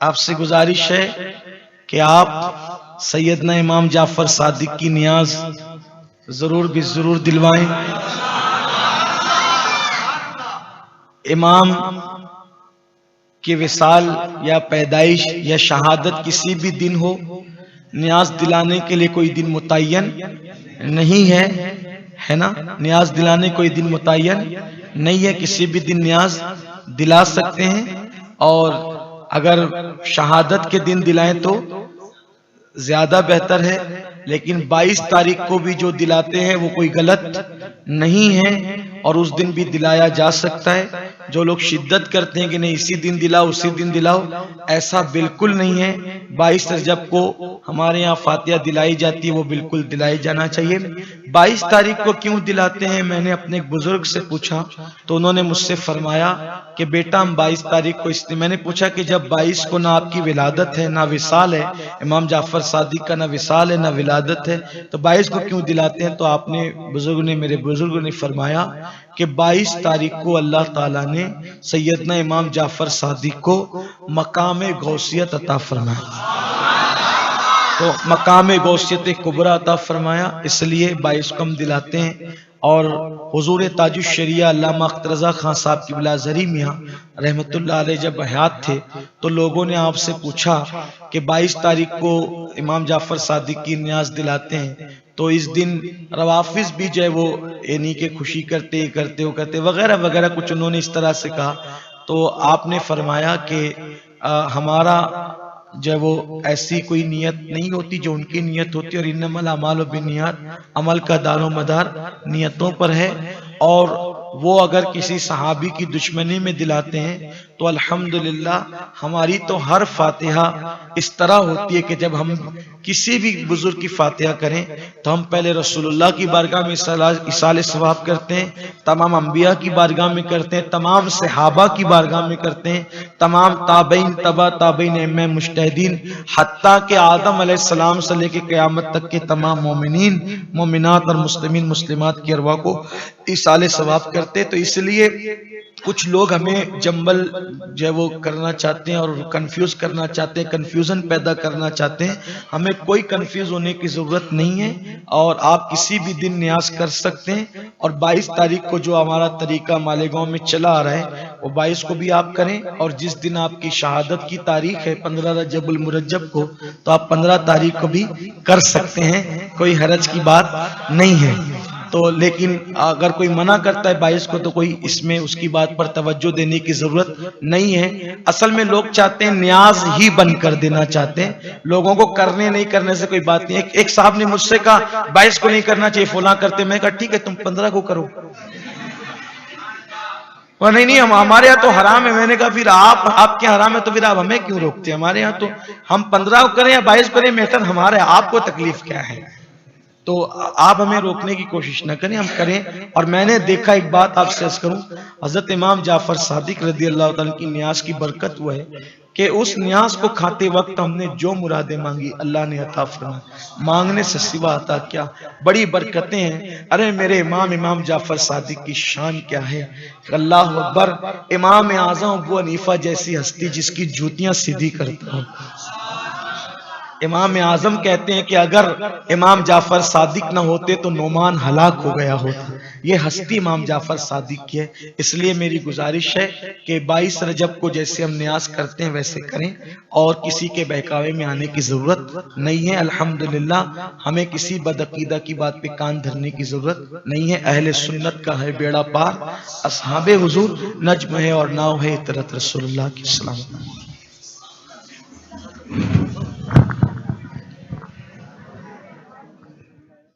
آپ سے گزارش ہے کہ آپ سیدنا امام جعفر صادق کی نیاز ضرور بھی ضرور دلوائیں۔ امام کی وصال یا پیدائش یا شہادت کسی بھی دن ہو، نیاز دلانے کے لیے کوئی دن متعین نہیں ہے نا، نیاز دلانے کوئی دن متعین نہیں ہے، کسی بھی دن نیاز دلا سکتے ہیں، اور اگر شہادت کے دن دلائیں تو زیادہ بہتر ہے، لیکن 22 تاریخ کو بھی جو دلاتے ہیں وہ کوئی غلط نہیں ہے، اور اس دن بھی دلایا جا سکتا ہے۔ جو لوگ شدت کرتے ہیں کہ نہیں اسی دن دلاؤ اسی دن دلاؤ، ایسا بالکل نہیں ہے۔ 22 رجب کو ہمارے یہاں فاتحہ دلائی جاتی ہے، وہ بالکل دلائی جانا چاہیے۔ 22 تاریخ کو کیوں دلاتے ہیں، میں نے اپنے ایک بزرگ سے پوچھا تو انہوں نے مجھ سے فرمایا کہ بیٹا ہم 22 تاریخ کو اس لیے، میں نے پوچھا کہ جب 22 کو نہ آپ کی ولادت ہے نہ وصال ہے، امام جعفر صادق کا نہ وصال ہے نہ ولادت ہے، تو 22 کو کیوں دلاتے ہیں؟ تو آپ نے میرے بزرگوں نے فرمایا کہ 22 تاریخ کو اللہ تعالیٰ نے سیدنا امام جعفر صادق کو مقام غوثیت عطا فرمایا، تو مقام غوثیت کبریٰ عطا فرمایا، اس لیے 22 کو ہم دلاتے ہیں۔ اور حضور تاج الشریعہ علامہ اختر رضا خان صاحب کی بلا زری میاں رحمت اللہ علیہ جب حیات تھے تو لوگوں نے آپ سے پوچھا کہ 22 تاریخ کو امام جعفر صادق کی نیاز دلاتے ہیں، تو اس دن روافظ بھی جو ہے وہ یعنی کہ خوشی کرتے وغیرہ وغیرہ کچھ انہوں نے اس طرح سے کہا، تو آپ نے فرمایا کہ ہمارا جو وہ ایسی کوئی نیت نہیں ہوتی جو ان کی نیت ہوتی، اور انما الاعمال بالنیات، عمل کا دار و مدار نیتوں پر ہے، اور وہ اگر کسی صحابی کی دشمنی میں دلاتے ہیں تو الحمدللہ ہماری تو ہر فاتحہ اس طرح ہوتی ہے کہ جب ہم کسی بھی بزرگ کی فاتحہ کریں تو ہم پہلے رسول اللہ کی بارگاہ میں ایصال ثواب کرتے ہیں، تمام انبیاء کی بارگاہ میں کرتے ہیں، تمام صحابہ کی بارگاہ میں کرتے ہیں، تمام تابعین تبع تابعین ائمہ مجتہدین، حتیٰ کہ آدم علیہ السلام سے لے کے قیامت تک کے تمام مومنین مومنات اور مسلمین مسلمات کی ارواح کو ایصال ثواب کرتے۔ تو اس لیے کچھ لوگ ہمیں جنبل جو ہے وہ کرنا چاہتے ہیں اور کنفیوز کرنا چاہتے ہیں، کنفیوژن پیدا کرنا چاہتے ہیں، ہمیں کوئی کنفیوز ہونے کی ضرورت نہیں ہے، اور آپ کسی بھی دن نیاز کر سکتے ہیں۔ اور 22 تاریخ کو جو ہمارا طریقہ مالیگاؤں میں چلا آ رہا ہے وہ 22 کو بھی آپ کریں، اور جس دن آپ کی شہادت کی تاریخ ہے 15 رجب المرجب کو، تو آپ 15 تاریخ کو بھی کر سکتے ہیں، کوئی حرج کی بات نہیں ہے۔ تو لیکن اگر کوئی منع کرتا ہے 22 کو تو کوئی اس میں اس کی بات پر توجہ دینے کی ضرورت نہیں ہے۔ اصل میں لوگ چاہتے ہیں نیاز ہی بند کر دینا چاہتے ہیں، لوگوں کو کرنے نہیں کرنے سے کوئی بات نہیں ہے۔ ایک صاحب نے مجھ سے کہا 22 کو نہیں کرنا چاہیے، فلاں کرتے، میں کہا ٹھیک ہے تم 15 کو کرو، نہیں ہمارے ہاں تو حرام ہے۔ میں نے کہا پھر آپ کے حرام ہے تو پھر آپ ہمیں کیوں روکتے ہیں؟ ہمارے ہاں تو ہم 15 کو کریں یا 22 کریں میٹر ہمارا ہے، آپ کو تکلیف کیا ہے؟ تو آپ ہمیں روکنے کی کوشش نہ کریں، ہم کریں۔ اور میں نے دیکھا ایک بات آپ سے عرض کروں، حضرت امام جعفر صادق رضی اللہ تعالیٰ کی نیاز کی برکت وہ ہے کہ اس نیاز کو کھاتے وقت ہم نے جو مرادیں مانگی اللہ نے عطا فرمائی، مانگنے سے سوا عطا کیا، بڑی برکتیں ہیں۔ ارے میرے امام جعفر صادق کی شان کیا ہے، اللہ اکبر۔ امام اعظم ابو حنیفہ جیسی ہستی جس کی جوتیاں سیدھی کرتا ہوں، امام اعظم کہتے ہیں کہ اگر امام جعفر صادق نہ ہوتے تو نعمان ہلاک ہو گیا ہوتا۔ یہ ہستی امام جعفر صادق کی ہے، اس لیے میری گزارش ہے کہ 22 رجب کو جیسے ہم نیاز کرتے ہیں ویسے کریں، اور کسی کے بہکاوے میں آنے کی ضرورت نہیں ہے۔ الحمدللہ ہمیں کسی بدعقیدہ کی بات پہ کان دھرنے کی ضرورت نہیں ہے۔ اہل سنت کا ہے بیڑا پار، اصحاب حضور نجم ہے اور ناؤ ہے اطرت رسول اللہ کی سلام۔